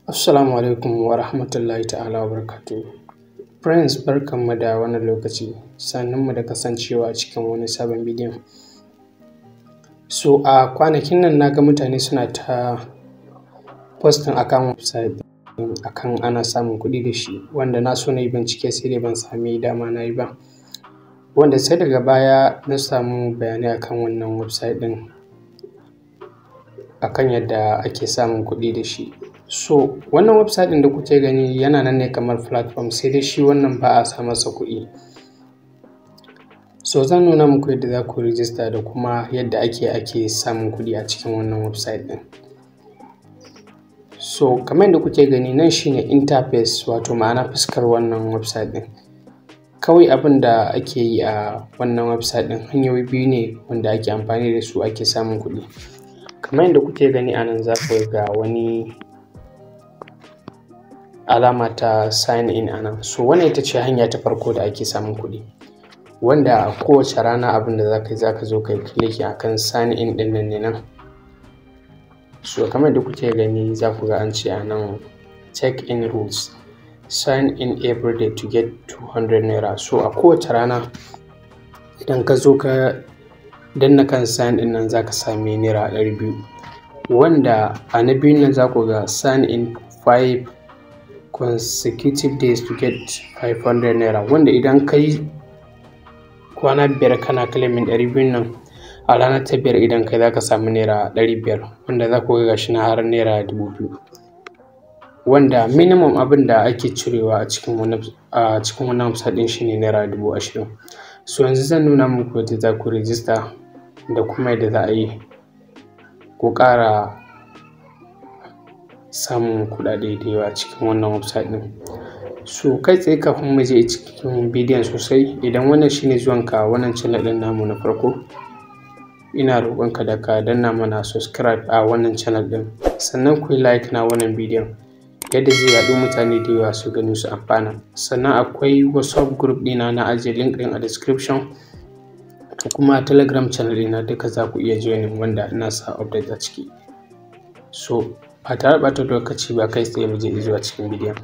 Assalamu alaikum wa rahmatullahi ta'ala wa barakatuhu. Friends, barkanmu da wannan lokaci, sannunmu da kasancewa a cikin wani sabon bidiyon. So a kwanakin nan na ga mutane suna ta posting akan website akan ana samun kuɗi da shi, wanda na so na yi bincike sai dai ban sami dama na yi ba. Wanda sai daga baya na samu bayanai akan wannan website ɗin akan yadda ake samun kuɗi da shi. So wannan website ɗin da kuke gani yana nan ne kamar platform, sai dai shi wannan ba a sa masa kuɗi. So zan nuna muku yadda za ku register da kuma yadda ake samun kuɗi a cikin wannan website ɗin. So kamar yadda kuke gani nan shine interface, wato ma'ana fuskar wannan website ɗin. Kawai abin da ake yi a wannan website ɗin hanyoyi biyu ne wanda ake amfani da su ake samun kuɗi. Kamar yadda kuke gani a nan za ku ga wani alama ta sign in a nan. So wannan ita ce hanya ta farko da ake samun kuɗi, wanda a kowace rana abin da za ka zo ka yi clicking akan sign in ɗin nan ne nan. So kamar yadda kuke gani za ku ga an ce a nan check in rules, sign in every day to get 200 naira. So a kowace rana idan ka zo ka danna kan sign in nan za ka sami naira 200, wanda a na biyun nan za ku ga sign in 5 consecutive days to get 500 naira, wanda idan ka yi kwana 5 kana claiming 200 nan, a ranar ta 5 idan kai za ka samu naira 500, wanda za ku ga gashi na har naira 2000, wanda minimum abin da ake cirewa a cikin wannan website ɗin shine naira 20,000. So yanzu zan nuna muku yadda za ku register da kuma yadda za a yi ku ƙara samun kuɗaɗe da yawa cikin wannan website ɗin. So kai tsaye kafin mu je cikin bidiyon sosai, idan wannan shine zuwanka wannan channel ɗin namu na farko, ina roƙonka da ka danna mana subscribe a wannan channel ɗin, sannan ku yi like na wannan bidiyon yadda zai yaɗu mutane da yawa su gani su amfana. Sannan akwai WhatsApp group ɗina na ajiye link ɗin a description, kuma Telegram channel ɗina duka za ku iya joining, wanda ina sa update a ciki. So ba tare da ɓata lokaci ba, kai tsaye mu je zuwa cikin bidiyon.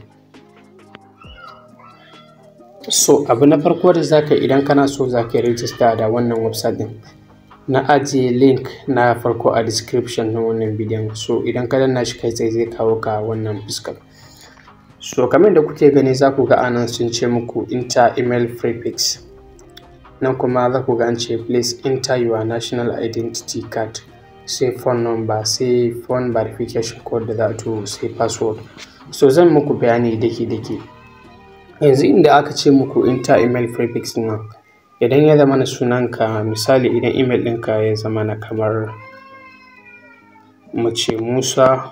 So abu na farko da za ka yi idan kana so za ka yi register da wannan website ɗin, na ajiye link na farko a description na wannan bidiyon. So idan ka danna shi kai tsaye zai kawo ka wannan fuskar. So kamar da kuke gani za ku ga anan sun ce muku enter email prefix, nan kuma za ku ga an ce please enter your national identity card, sai phone number, sai phone verification code da za to sai password. So zan muku bayani dake yanzu inda aka ce muku enter email prefix nan, idan ya zama na sunanka, misali idan email ɗinka ya zama na kamar mu ce Musa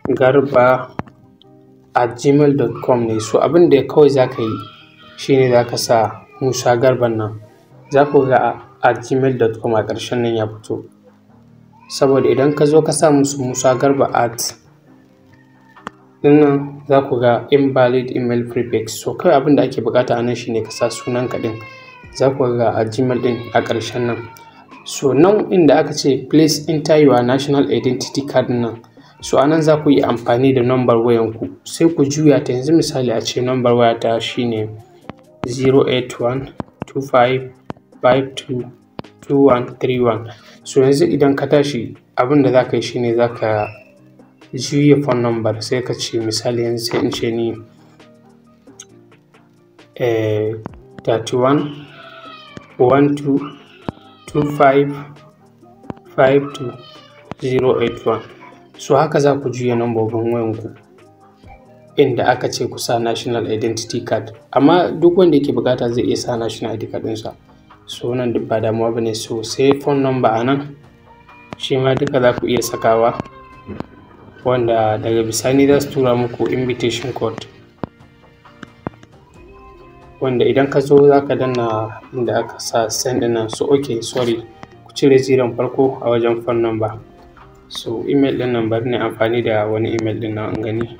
Garba @gmail.com ne. So abin da kawai za ka yi shine za ka sa Musa Garban nan, za ku ga @gmail.com a ƙarshen nan ya fito, saboda idan ka zo ka sa musu Musa Garba ɗinnan za ku ga invalid email prefix. So kawai abin da ake buƙata a nan shine ka sa sunanka ɗin, za ku ga @gmail ɗin a ƙarshen nan. So nan inda aka ce please enter your national identity card nan, so a nan za ku yi amfani da number wayanku, sai ku juya ta. Yanzu misali a ce number wayata shine 08125522131. So yanzu idan ka tashi abin da za ka yi shine za ka juya phone number, sai ka ce misali yanzu sai in ce ni 31 12 25 52 081. So haka za ku juya nambobin wayanku inda aka ce ku sa national identity card, amma duk wanda yake bukata zai iya sa national ID card ɗinsa. So nan duk ba damuwa bane. So sai phone number a nan shi ma duka za ku iya sakawa, wanda daga bisani za su tura muku invitation code, wanda idan ka zo za ka danna inda aka sa send ɗin nan. So okay, sorry, ku cire ziron farko a wajen phone number. So email ɗin nan bari ne amfani da wani email ɗin nan an gani.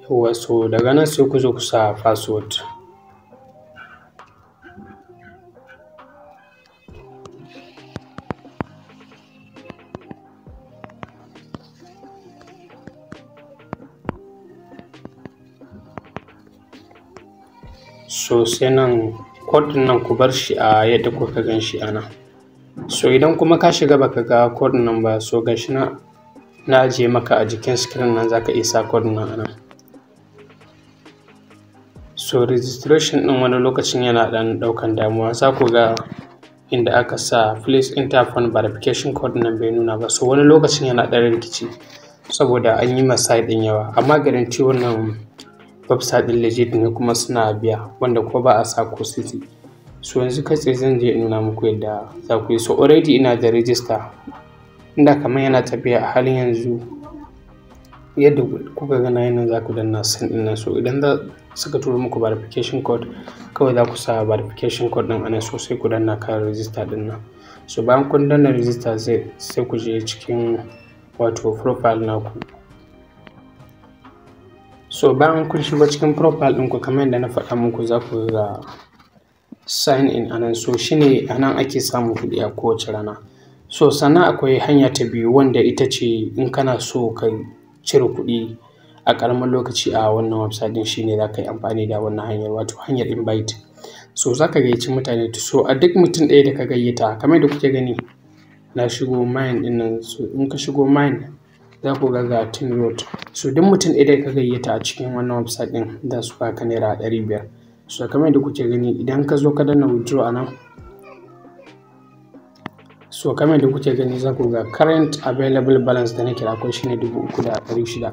Yawwa, so daga nan sai ku zo ku sa password. so sai nan code ɗin nan ku bar shi a yadda kuka gan shi a nan. So idan kuma ka shiga baka ga code nan ba, so gashi na ajiye maka a jikin screen nan, zaka iya sa code nan a nan. So registration ɗin wani lokacin yana ɗan ɗaukan damuwa, za ku ga inda aka sa please enter phone verification code nan bai nuna ba, so wani lokacin yana ɗan rikici saboda an yi ma site ɗin yawa, amma guarantee wannan website ɗin legit ne kuma suna biya, wanda kuma ba a sa ko sisi. So yanzu kai tsaye zan je in nuna muku yadda za ku yi. So already ina da register, inda kamar yana tafiya a halin yanzu yadda kuka ga nayi nan, za ku danna send ɗin nan. So idan suka turo muku verification code, kawai za ku sa verification code ɗin anan, so sai ku danna kan register ɗin nan. So bayan kun danna register sai ku je cikin wato profile naku. So bayan kun shiga cikin profile ɗinku, kamar yadda na faɗa muku, za ku ga sign in anan. So shine anan ake samun kuɗi a kowace rana. So sannan akwai hanya ta biyu, wanda ita ce in kana so ka cire kuɗi a ƙaramin lokaci a wannan website ɗin, shine za ka yi amfani da wannan hanyar, wato hanyar invite. So za ka gayyaci mutane, so a duk mutum ɗaya da ka gayyata, kamar da kuke gani na shigo mine ɗin nan. So in ka shigo mine, za ku ga tin road. So duk mutum ɗaya da ka gayyata a cikin wannan website ɗin, za su baka naira 500. So kamar da kuke gani, idan ka zo ka danna withdraw a nan, so kamar da kuke gani za ku ga current available balance da nake da akwai shine 3600.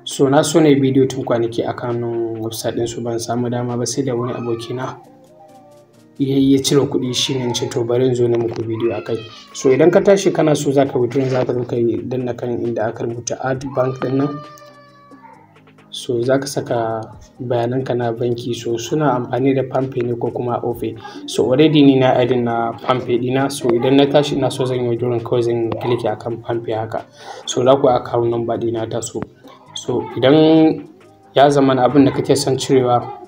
So na so ne bidiyo tun kwanaki a kanun website ɗin, su ban samu dama ba, sai da wani abokina ya cire kuɗi, shine ce to bari in zo na muku bidiyo akai. So idan ka tashi kana so za ka withdraw, za ka zo ka danna kan inda aka rubuta add bank ɗin nan. So za ka saka bayananka na banki, so suna amfani da PalmPay ne ko kuma Opay. So already ni na add na PalmPay ɗina, so idan na tashi ina so zan yi withdrawal, kawai zan click akan PalmPay haka. So za ku account number ɗina ta so idan ya zama abin da kake son cirewa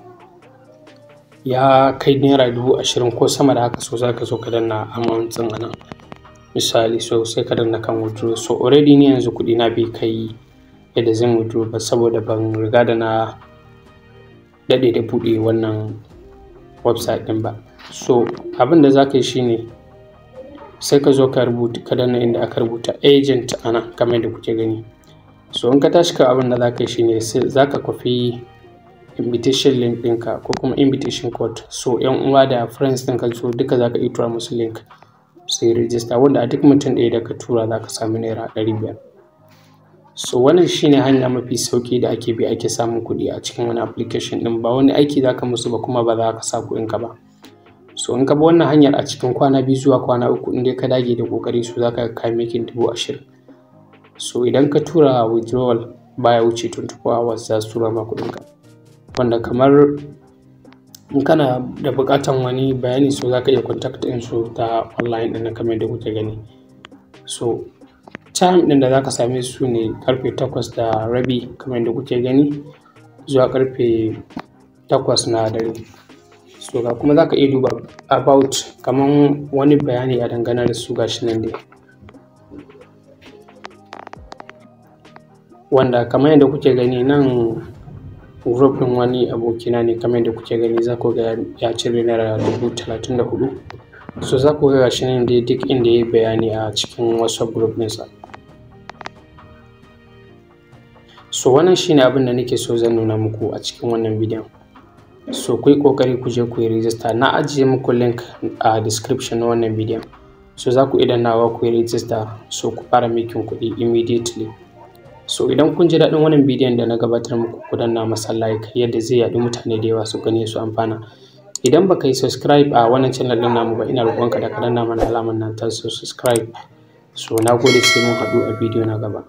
ya kai naira 20,000 ko sama da haka, so za ka zo ka danna amount ɗin a nan misali, so sai ka danna kan withdraw. So already ni yanzu kuɗi na bai kai yadda zan withdraw ba, saboda ban riga da na daɗe da buɗe wannan website ɗin ba. So abin da za ka yi shine sai ka zo ka danna inda aka rubuta agent a nan, kamar da kuke gani. So in ka tashi ka abin da za ka yi shine za ka kwafi invitation link ɗinka ko kuma invitation code. So yan uwa da friends ɗinka, so duka za ka iya tura musu link sai register, wanda a duk mutum ɗaya da ka tura za ka samu naira 500. So wannan shine hanya mafi sauki da ake bi ake samun kuɗi a cikin wani application ɗin, ba wani aiki za ka musu ba, kuma ba za ka sa kuɗinka ba. So in ka bi wannan hanyar a cikin kwana 2 zuwa kwana 3, in dai ka dage da ƙoƙari, so za ka kai making 20,000. So idan ka tura withdrawal baya wuce 24 hours za su tura ma kuɗinka, wanda kamar in kana da buƙatan wani bayani, so za ka iya contact ɗinsu ta online ɗin kamar da kuke gani. So time ɗin da za ka same su ne karfe 8:30 kamar da kuke gani zuwa karfe 8 na dare. So ga kuma za ka iya duba about kamar wani bayani a dangane da su, gashi nan dai, wanda kamar yadda kuke gani nan group ɗin wani abokina ne, kamar yadda kuke gani za ku ga ya cire naira 34,000. So za ku ga gashi nan dai duk inda ya yi bayani a cikin WhatsApp group ɗinsa. So wannan shine abin da nake so zan nuna muku a cikin wannan bidiyon. So ku yi ƙoƙari ku je ku yi register, na ajiye muku link a description na wannan bidiyon. So za ku iya dannawa ku yi register, so ku fara making kuɗi immediately. So idan kun ji daɗin wannan bidiyon da na gabatar muku, ku danna masa like yadda zai yaɗu mutane da yawa su gane su amfana. Idan baka yi subscribe a wannan channel ɗin namu ba, ina roƙonka da ka danna mana alamar nan ta subscribe. So na gode, sai mun haɗu a bidiyo na gaba.